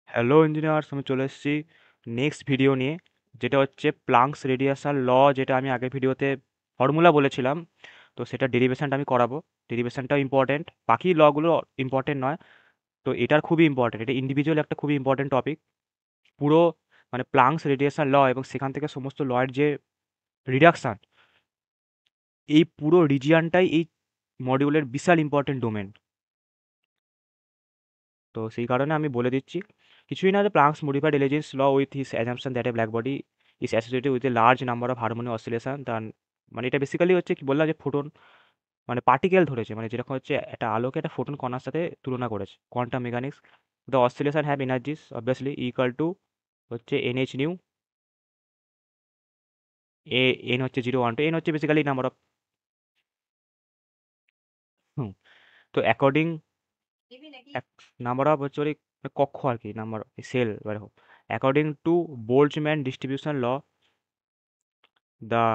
Hello engineers, আমি চলে এসেছি নেক্সট ভিডিও নিয়ে, যেটা হচ্ছে প্লাঙ্কস রেডিয়াসাল ল। যেটা আমি আগের ভিডিওতে ফর্মুলা বলেছিলাম, তো সেটা ডেরিভেশনটা আমি করাবো। ডেরিভেশনটাও ইম্পর্টেন্ট, বাকি লগুলো ইম্পর্টেন্ট নয়। তো এটার খুবই ইম্পর্টেন্ট, এটা ইন্ডিভিজুয়াল একটা খুবই ইম্পর্টেন্ট টপিক। পুরো মানে প্লাঙ্কস রেডিয়াসাল ল এবং সেখান থেকে সমস্ত লয়ের যে রিডাকশান, এই পুরো রিজিয়ানটাই এই মডিউলের বিশাল ইম্পর্টেন্ট ডোমেন। তো সেই কারণে আমি বলে দিচ্ছি, কিছুই না, যে Planck's modified Rayleigh Jeans law with his assumption that a black body is associated with a large number of harmonic oscillation তার। মানে এটা বেসিক্যালি হচ্ছে কি বললাম, যে ফোটন মানে পার্টিকেল ধরেছে, মানে যেরকম হচ্ছে একটা আলোকে একটা ফোটন কণার সাথে তুলনা করেছে quantum mechanics. The oscillation have energies obviously equal to হচ্ছে এনএইচ নিউ। এন হচ্ছে 0 1 2, এন হচ্ছে বেসিক্যালি নাম্বার অফ। হুম তো অ্যাকর্ডিং নাম্বার অফ হচ্ছে ওই কক্ষ আর কি, নাম্বার সেল এরকম। According to Boltzmann distribution law, the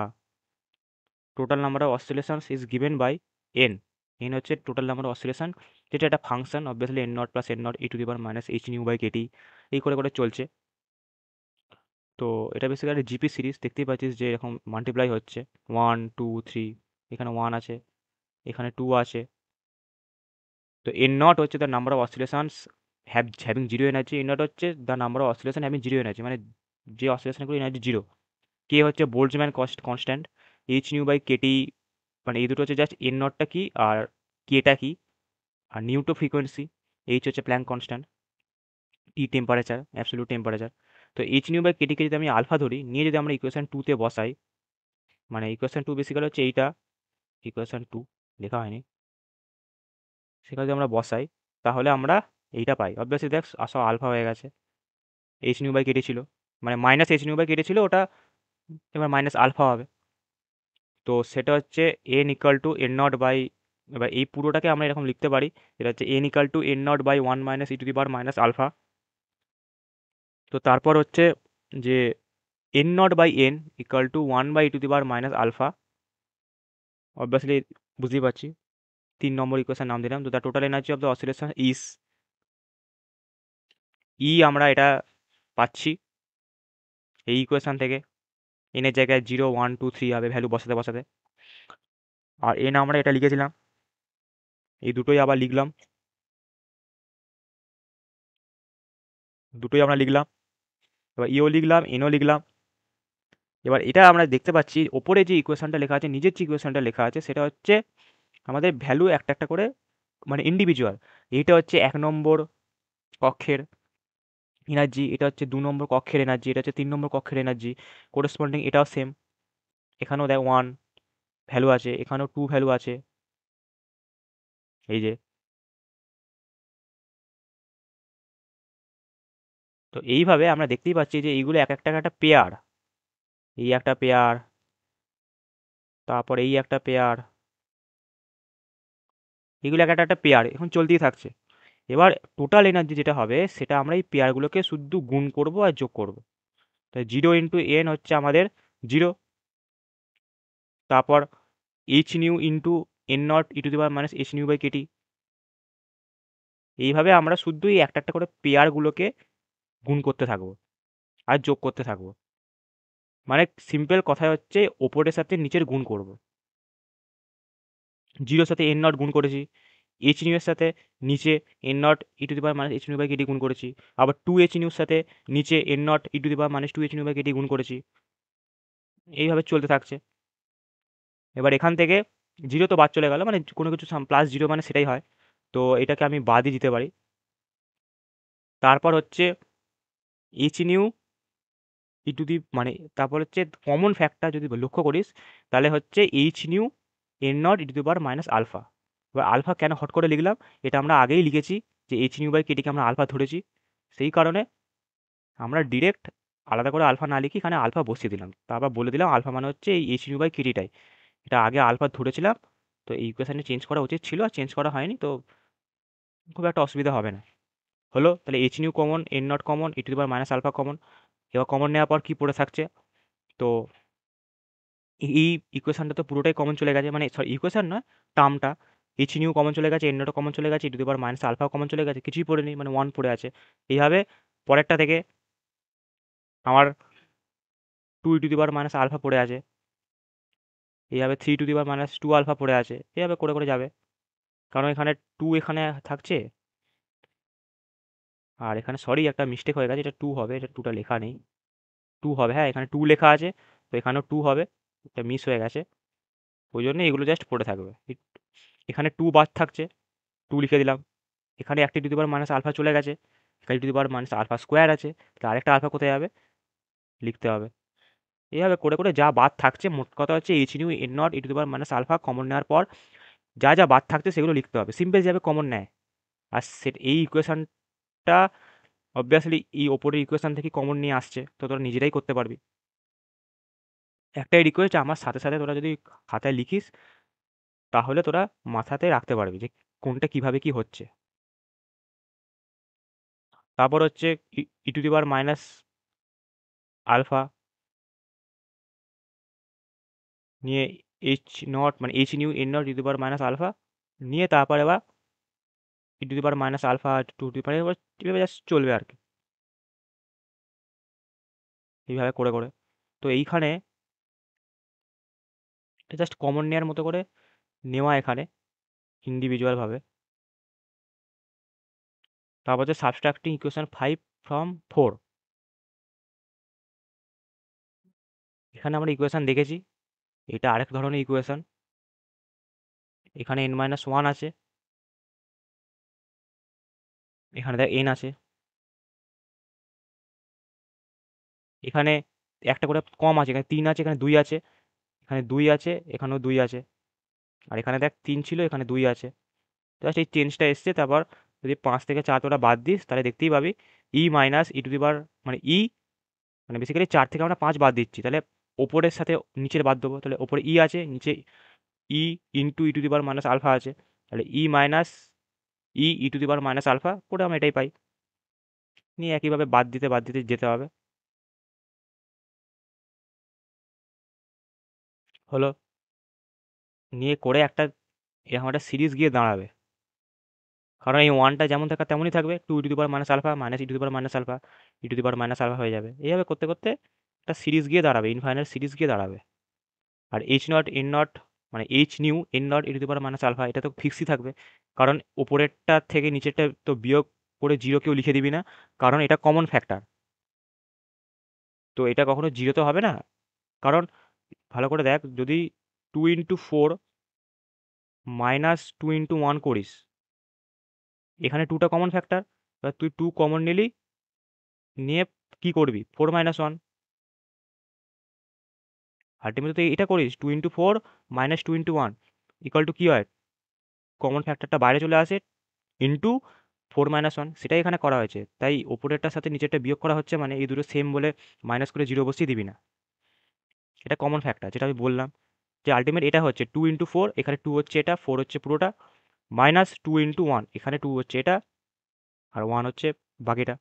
total number of oscillations is given by n. n হচ্ছে টোটাল নাম্বার অফ অসিলেশন, যেটা একটা function obviously n naught plus n naught e to the power minus h nu by kT, এই করে করে চলছে। তো এটা basically GP series, দেখতেই পাচ্ছিস যে এরকম মাল্টিপ্লাই হচ্ছে 1 2 3, এখানে 1 আছে, এখানে 2 আছে। তো n নট হচ্ছে the number of oscillations having zero energy, n naught হচ্ছে the number of oscillation having zero energy, মানে যে অসিলেশনগুলো এনার্জি জিরো। কে হচ্ছে Boltzmann constant, h nu by kT, মানে এই দুটো হচ্ছে জাস্ট এন নটটা কি আর কেটা কি। আর নিউটো ফ্রিকোয়েন্সি, এইচ হচ্ছে প্ল্যাঙ্ক কনস্ট্যান্ট, টি টেম্পারেচার, অ্যাবসলিউট টেম্পারেচার। তো এইচ নিউ বাই কেটিকে যদি আমি আলফা ধরি, নিয়ে যদি আমরা ইকুয়েশন টুতে বসাই, মানে ইকুয়েশন টু বেসিক্যালি হচ্ছে এইটা, ইকুয়েশন টু লেখা হয়নি, সেখানে যদি আমরা বসাই তাহলে আমরা এইটা পাই। অবভিয়াসলি দেখ আসা আলফা হয়ে গেছে, এইচ নিউ বাই কেটে ছিল, মানে মাইনাস এইচ নিউ বাই কেটে ছিল ওটা, এবার মাইনাস আলফা হবে। তো সেটা হচ্ছে N equal to N naught by, এবার এই পুরোটাকে আমরা এরকম লিখতে পারি, যেটা হচ্ছে N equal to N naught by 1 minus e to the power minus alpha. তো তারপর হচ্ছে যে N naught by N equal to 1 by E to the power minus alpha. Obviously বুঝতেই পারছি, 3 নম্বর ইকুয়েশন নাম দিলাম। তো the total energy of the oscillation is E, আমরা এটা পাচ্ছি এই ইকুয়েশন থেকে। এনের জায়গায় 0 1 2 3 হবে ভ্যালু বসাতে বসাতে, আর এন আমরা এটা লিখেছিলাম, এই দুটোই আবার লিখলাম, দুটোই আমরা লিখলাম। এবার ইও লিখলাম, এনও লিখলাম। এবার এটা আমরা দেখতে পাচ্ছি ওপরে যে ইকুয়েশনটা লেখা আছে, নিচের যে ইকুয়েশনটা লেখা আছে, সেটা হচ্ছে আমাদের ভ্যালু একটা একটা করে, মানে ইন্ডিভিজুয়াল। এইটা হচ্ছে 1 নম্বর কক্ষের এনার্জি, এটা হচ্ছে 2 নম্বর কক্ষের এনার্জি, এটা হচ্ছে 3 নম্বর কক্ষের এনার্জি। কোরেসপন্ডিং এটাও সেম, এখানেও দেখ 1 ভ্যালু আছে, এখানেও 2 ভ্যালু আছে, এই যে। তো এইভাবে আমরা দেখতেই পাচ্ছি যে এইগুলো এক একটা একটা পেয়ার, এই একটা পেয়ার, তারপর এই একটা পেয়ার, এগুলো এক একটা একটা পেয়ার এখন চলতেই থাকছে। এবার টোটাল এনার্জি যেটা হবে সেটা আমরা এই পেয়ারগুলোকে শুধু গুণ করব আর যোগ করব। তাই 0 × n হচ্ছে আমাদের 0, তারপর h nu into n naught e to the power minus h nu by kT. এইভাবে আমরা শুধু এই একটা একটা করে পেয়ারগুলোকে গুণ করতে থাকবো আর যোগ করতে থাকবো। মানে সিম্পল কথা হচ্ছে ওপরের সাথে নিচের গুণ করব। 0-র সাথে এন নট গুণ করেছি, এইচ নিউ এর সাথে নিচে n naught e to the power minus h nu by kT গুণ করেছি, আবার 2 এইচ নিউর সাথে নিচে n naught e to the power minus 2 h nu by kT গুণ করেছি। এইভাবে চলতে থাকছে। এবার এখান থেকে 0 তো বাদ চলে গেল, মানে কোনো কিছু প্লাস 0 মানে সেটাই হয়, তো এটাকে আমি বাদই দিতে পারি। তারপর হচ্ছে এইচ নিউ ই টু দি, মানে তারপর হচ্ছে কমন ফ্যাক্টর যদি লক্ষ্য করিস, তাহলে হচ্ছে h nu n naught e to the power minus alpha. এবার আলফা কেন হট করে লিখলাম, এটা আমরা আগেই লিখেছি যে এইচ নিউ বাই কেটিকে আমরা আলফা ধরেছি, সেই কারণে আমরা ডিরেক্ট আলাদা করে আলফা না লিখে এখানে আলফা বসিয়ে দিলাম, তারপর বলে দিলাম আলফা মানে হচ্ছে এই এইচ নিউ বাই কেটিটাই। এটা আগে আলফা ধরেছিলাম, তো এই ইকুয়েশানে চেঞ্জ করা উচিত ছিল, আর চেঞ্জ করা হয়নি, তো খুব একটা অসুবিধা হবে না। হলো, তাহলে h nu common, n naught common, e to the power minus alpha common. এবার কমন নেওয়ার পর কী পড়ে থাকছে, তো এই ইকুয়েশনটা তো পুরোটাই কমন চলে গেছে, মানে সরি ইকুয়েশন নয়, টার্মটা। এইচ নিউ কমন চলে গেছে, এন নটও কমন চলে গেছে, e to the power minus আলফাও কমন চলে গেছে, কিছুই পড়ে নেই, মানে 1 পড়ে আছে। এইভাবে পরেরটা থেকে আমার 2e⁻α পড়ে আছে, এইভাবে 3e⁻² আলফা পড়ে আছে, এইভাবে করে করে যাবে। কারণ এখানে 2 এখানে থাকছে, আর এখানে সরি একটা মিস্টেক হয়ে গেছে, এটা 2 হবে, এটা 2টা লেখা নেই, 2 হবে, হ্যাঁ এখানে 2 লেখা আছে, তো এখানেও 2 হবে, এটা মিস হয়ে গেছে, ওই জন্য এগুলো জাস্ট পড়ে থাকবে। এখানে 2 বাদ থাকছে, 2 লিখে দিলাম। এখানে একটা e⁻α চলে গেছে, এখানে e⁻α² আছে, তাহলে আরেকটা আলফা কোথায় যাবে, লিখতে হবে। এইভাবে করে করে যা বাদ থাকছে, মোট কথা হচ্ছে h⁻n0 কমন নেওয়ার পর যা যা বাদ থাকছে সেগুলো লিখতে হবে, সিম্পল যাবে কমন নেয়। আর এই ইকুয়েশনটা অবভিয়াসলি এই ওপরের ইকুয়েশন থেকে কমন নিয়ে আসছে, তো তোরা নিজেরাই করতে পারবি। একটাই রিকোয়েস্ট, আমার সাথে সাথে তোরা যদি খাতায় লিখিস, তাহলে তোরা মাথাতে রাখতে পারবি যে কোনটা কিভাবে কি হচ্ছে। তারপর হচ্ছে e⁻α নিয়ে h0 মানে h⁻n0 e⁻α নিয়ে তারপর এবার e⁻α এবার এভাবে জাস্ট চলবে আর কি, এইভাবে করে করে। তো এইখানে জাস্ট কমন নেওয়ার মতো করে নেওয়া এখানে ইন্ডিভিজুয়াল ভাবে। তারপর হচ্ছে সাবস্ট্রাক্টিং ইকুয়েশন 5 ফ্রম 4, এখানে আমরা ইকুয়েশন দেখেছি, এটা আরেক ধরনের ইকুয়েশন। এখানে n-1 আছে, এখানে দেখ n আছে, এখানে একটা করে কম আছে, এখানে 3 আছে, এখানে 2 আছে, এখানে 2 আছে, এখানেও 2 আছে, আর এখানে দেখ 3 ছিল, এখানে 2 আছে। জাস্ট এই চেঞ্জটা এসছে। তারপর যদি 5 থেকে 4 তোরা বাদ দিস, তাহলে দেখতেই পাবি ই মাইনাস ই টু দি পাওয়ার মানে মানে বেসিক্যালি 4 থেকে আমরা 5 বাদ দিচ্ছি, তাহলে ওপরের সাথে নিচের বাদ দেবো, তাহলে ওপরে আছে, নিচে ইন্টু ই⁻α আছে, তাহলে মাইনাস ই⁻α করে আমরা এটাই পাই। নিয়ে একইভাবে বাদ দিতে বাদ দিতে যেতে হবে। হলো, নিয়ে করে এরকম একটা সিরিজ গিয়ে দাঁড়াবে, কারণ এই ওয়ানটা যেমন থাকা তেমনই থাকবে, 2e⁻α মাইনাস e⁻α e⁻α হয়ে যাবে, এইভাবে করতে করতে একটা সিরিজ গিয়ে দাঁড়াবে, ইনফাইনাইট সিরিজ গিয়ে দাঁড়াবে। আর h0 n0 মানে h⁻n0 এটা তো ফিক্সই থাকবে, কারণ ওপরেরটা থেকে নিচেরটা তো বিয়োগ করে জিরো কেউ লিখে দিবি না, কারণ এটা কমন ফ্যাক্টর, তো এটা কখনো জিরো তো হবে না। কারণ ভালো করে দেখ, যদি 2 × 4 মাইনাস 2 × 1 করিস, এখানে 2টা কমন ফ্যাক্টর, এবার তুই 2 কমন নিলি, নিয়ে কি করবি, 4 - 1, আলটিমেটলি তুই এটা করিস 2 × 4 মাইনাস 2 × 1 ইকুয়াল টু কী হয়, কমন ফ্যাক্টরটা বাইরে চলে আসে, ইন্টু 4 - 1, সেটাই এখানে করা হয়েছে। তাই ওপরেরটার সাথে নিচেরটা বিয়োগ করা হচ্ছে, মানে এই দুটো সেম বলে মাইনাস করে জিরো বসিয়ে দিবি না, এটা কমন ফ্যাক্টর যেটা আমি বললাম, যে আলটিমেট এটা হচ্ছে 2 × 4, এখানে 2 হচ্ছে এটা, 4 হচ্ছে পুরোটা, মাইনাস 2 × 1, এখানে 2 হচ্ছে এটা, আর 1 হচ্ছে বাকিটা,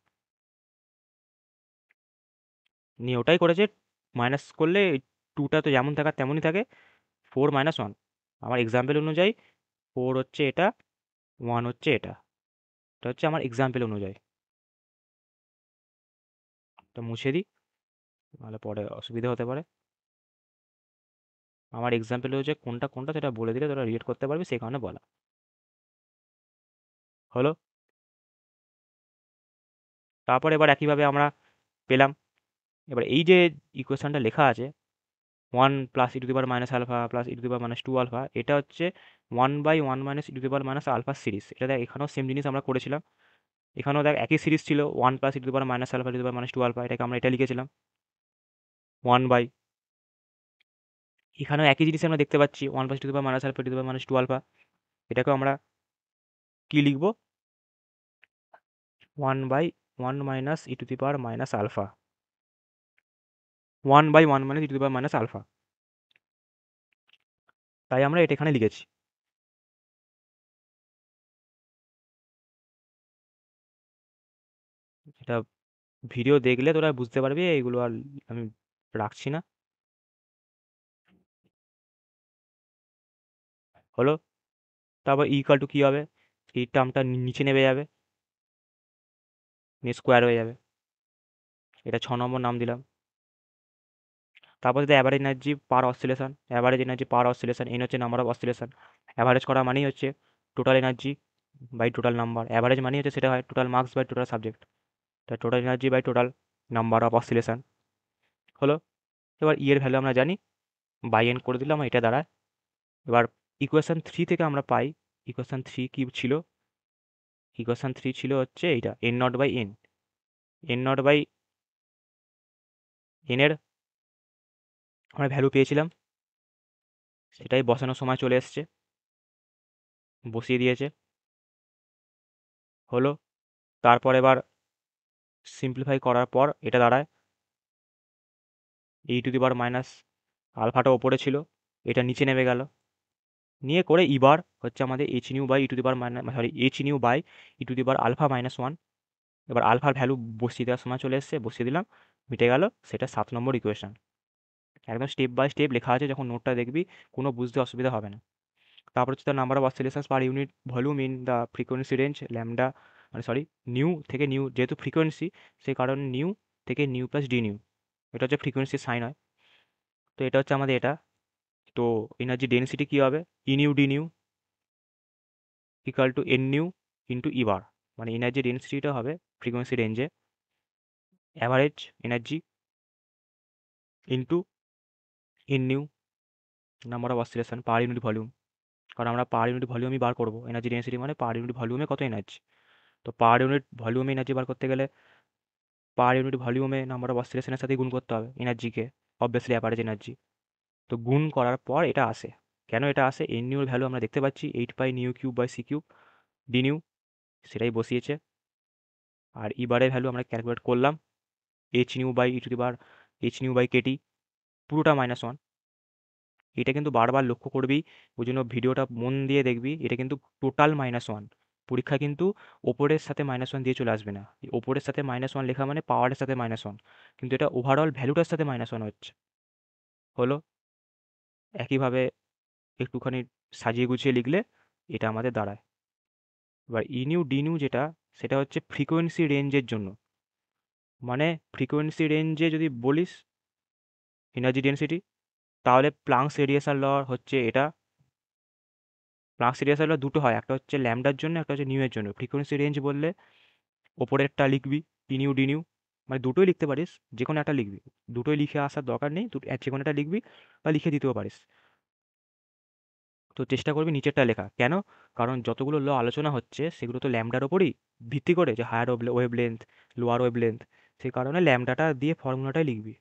নিয়ে ওটাই করেছে। মাইনাস করলে 2টা তো যেমন থাকার তেমনই থাকে, 4 - 1, আমার এক্সাম্পল অনুযায়ী 4 হচ্ছে এটা, 1 হচ্ছে এটা, এটা হচ্ছে আমার এক্সাম্পল অনুযায়ী। তো মুছে দিই, নাহলে পরে অসুবিধা হতে পারে। আমার এক্সাম্পল হচ্ছে কোনটা কোনটা সেটা বলে দিলে তোরা রিলেট করতে পারবি, সেই কারণে বলা হলো। তারপর এবার একইভাবে আমরা পেলাম, এবার এই যে ইকুয়েশনটা লেখা আছে 1 প্লাস e⁻α প্লাস e⁻²α, এটা হচ্ছে 1/1 - e⁻α সিরিজ। এটা দেখ এখানেও সেম জিনিস আমরা করেছিলাম, এখানেও দেখ একই সিরিজ ছিল 1 প্লাস e⁻α এটাকে আমরা এটা লিখেছিলাম 1 বাই, এখানেও একই জিনিস আমরা দেখতে পাচ্ছি 1 প্লাস e⁻α এটাকেও আমরা কি লিখবো, 1/1 মাইনাস e⁻α, 1/1 e⁻α, তাই আমরা এটা এখানে লিখেছি। এটা ভিডিও দেখলে তোরা বুঝতে পারবি, এইগুলো আর আমি রাখছি না। হলো, তারপর ইকুয়াল টু কী হবে, এই টার্মটা নিচে নেমে যাবে, নিয়ে স্কোয়ার হয়ে যাবে, এটা 6 নম্বর নাম দিলাম। তারপর যদি average energy per oscillation, average energy per oscillation, N হচ্ছে নাম্বার অফ অসিলেশন। অ্যাভারেজ করা মানেই হচ্ছে total energy by total number, average মানেই হচ্ছে সেটা হয় total marks by total subject. তাই total energy by total number of oscillation হলো। এবার ই এর ভ্যালু আমরা জানি, বাই এন করে দিলাম, এটা দাঁড়ায়। এবার ইকুয়েশন 3 থেকে আমরা পাই, ইকুয়েশন 3 কি ছিল? ইকুয়েশন 3 ছিল হচ্ছে এইটা, n naught by n. N naught by n এর আমরা ভ্যালু পেয়েছিলাম, সেটাই বসানোর সময় চলে এসছে, বসিয়ে দিয়েছে, হলো। তারপর এবার সিম্পলিফাই করার পর এটা দাঁড়ায় ই টু দি পাওয়ার মাইনাস, আলফাটা ওপরে ছিল, এটা নিচে নেমে গেল, নিয়ে করে ইবার হচ্ছে আমাদের h nu by E to the power minus, sorry, h nu by E to the power alpha minus one. এবার আলফার ভ্যালু বসিয়ে দেওয়ার সময় চলে এসছে, বসিয়ে দিলাম, মিটে গেল। সেটা 7 নম্বর ইকুয়েশন। একদম স্টেপ বাই স্টেপ লেখা আছে, যখন নোটটা দেখবি কোনো বুঝতে অসুবিধা হবে না। তারপর হচ্ছে the number of অসিলেশনস per unit volume in the frequency range lambda, মানে সরি, নিউ থেকে নিউ, যেহেতু ফ্রিকোয়েন্সি সেই কারণে নিউ থেকে নিউ প্লাস ডি নিউ, এটা হচ্ছে ফ্রিকোয়েন্সি সাইন হয়। তো এটা হচ্ছে আমাদের এটা। তো এনার্জি ডেনসিটি কী হবে? E nu d nu equal to N nu into E bar, মানে এনার্জি ডেনসিটিটা হবে ফ্রিকোয়েন্সি রেঞ্জে average energy into N nu number of oscillation per unit volume, কারণ আমরা পার ইউনিট ভলিউমই বার করবো। এনার্জি ডেনসিটি মানে পার ইউনিট ভলিউমে কত এনার্জি। তো পার ইউনিট ভলিউমে এনার্জি বার করতে গেলে পার ইউনিট ভলিউমে নাম্বার অফ অসিলেশনের সাথে গুণ করতে হবে এনার্জিকে, অবভিয়াসলি অ্যাভারেজ এনার্জি। তো গুণ করার পর এটা আসে। কেন এটা আসে? এন নিউর ভ্যালু আমরা দেখতে পাচ্ছি 8 pi nu cube by c cube d nu, সেটাই বসিয়েছে। আর ই বারের ভ্যালু আমরা ক্যালকুলেট করলাম, h nu by E to the power h nu by KT, পুরোটা -1। এটা কিন্তু বারবার লক্ষ্য করবি, ওই জন্য ভিডিওটা মন দিয়ে দেখবি, এটা কিন্তু টোটাল -1। পরীক্ষা কিন্তু ওপরের সাথে -1 দিয়ে চলে আসবে না। এই ওপরের সাথে -1 লেখা মানে পাওয়ারের সাথে -1, কিন্তু এটা ওভারঅল ভ্যালুটার সাথে -1 হচ্ছে, হলো। একইভাবে একটুখানি সাজিয়ে গুছিয়ে লিখলে এটা আমাদের দাঁড়ায়। এবার ই নিউ ডি নিউ যেটা, সেটা হচ্ছে ফ্রিকোয়েন্সি রেঞ্জের জন্য, মানে ফ্রিকোয়েন্সি রেঞ্জে যদি বলিস এনার্জি ডেনসিটি, তাহলে প্লাঙ্কস রেডিয়েশন ল হচ্ছে এটা। প্লাঙ্কস রেডিয়েশন ল দুটো হয়, একটা হচ্ছে ল্যামডার জন্য, একটা হচ্ছে নিউ এর জন্য। ফ্রিকোয়েন্সি রেঞ্জ বললে ওপরেরটা লিখবি টি নিউ ডি নিউ, মানে দুটোই লিখতে পারিস, যে কোনো একটা লিখবি, দুটোই লিখে আসার দরকার নেই, যে কোনো একটা লিখবি বা লিখে দিতেও পারিস। তো চেষ্টা করবি নিচেরটা লেখা। কেন? কারণ যতগুলো ল আলোচনা হচ্ছে সেগুলো তো ল্যামডার ওপরই ভিত্তি করে, যে higher wave length, lower wave length, সেই কারণে ল্যামডাটা দিয়ে ফর্মুলাটাই লিখবি।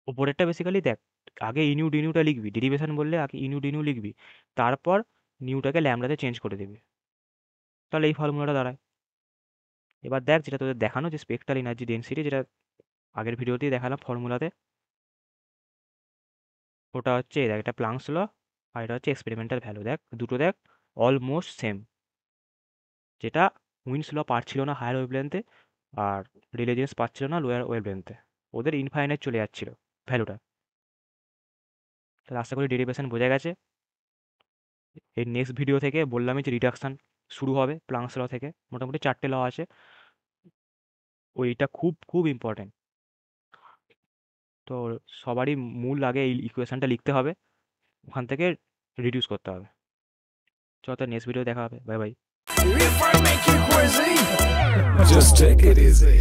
ওপরেরটা বেসিক্যালি দেখ, আগে ইনিউ ডিনিউটা লিখবি, ডেরিভেশন বললে আগে ইনিউ ডিনিউ লিখবি, তারপর নিউটাকে ল্যামডাতে চেঞ্জ করে দিবি, তাহলে এই ফর্মুলাটা দাঁড়ায়। এবার দেখ যেটা তোদের দেখানো, যে স্পেকট্রাল এনার্জি ডেনসিটি, যেটা আগের ভিডিওতেই দেখালাম ফর্মুলাতে, ওটা হচ্ছে এই দেখ, এটা প্লাঙ্কস ল আর এটা হচ্ছে এক্সপেরিমেন্টাল ভ্যালু। দেখ দুটো দেখ অলমোস্ট সেম, যেটা উইন্স ল পারছিল না হায়ার ওয়েভলেন্থে, আর রিলে জিন্স পাচ্ছিল না লোয়ার ওয়েভলেন্থে, ওদের ইনফাইনাইট চলে যাচ্ছিল ভ্যালুটা। তাহলে আশা করি ডেরিভেশন বোঝা গেছে। এই নেক্সট ভিডিও থেকে বললামই যে রিডাকশান শুরু হবে প্লাঙ্কস ল থেকে, মোটামুটি 4টে ল আছে, ওইটা খুব খুব ইম্পর্টেন্ট। তো সবারই মূল আগে এই ইকুয়েশনটা লিখতে হবে, ওখান থেকে রিডিউস করতে হবে। চলো তো নেক্সট ভিডিও দেখা হবে, bye bye. Just take it easy.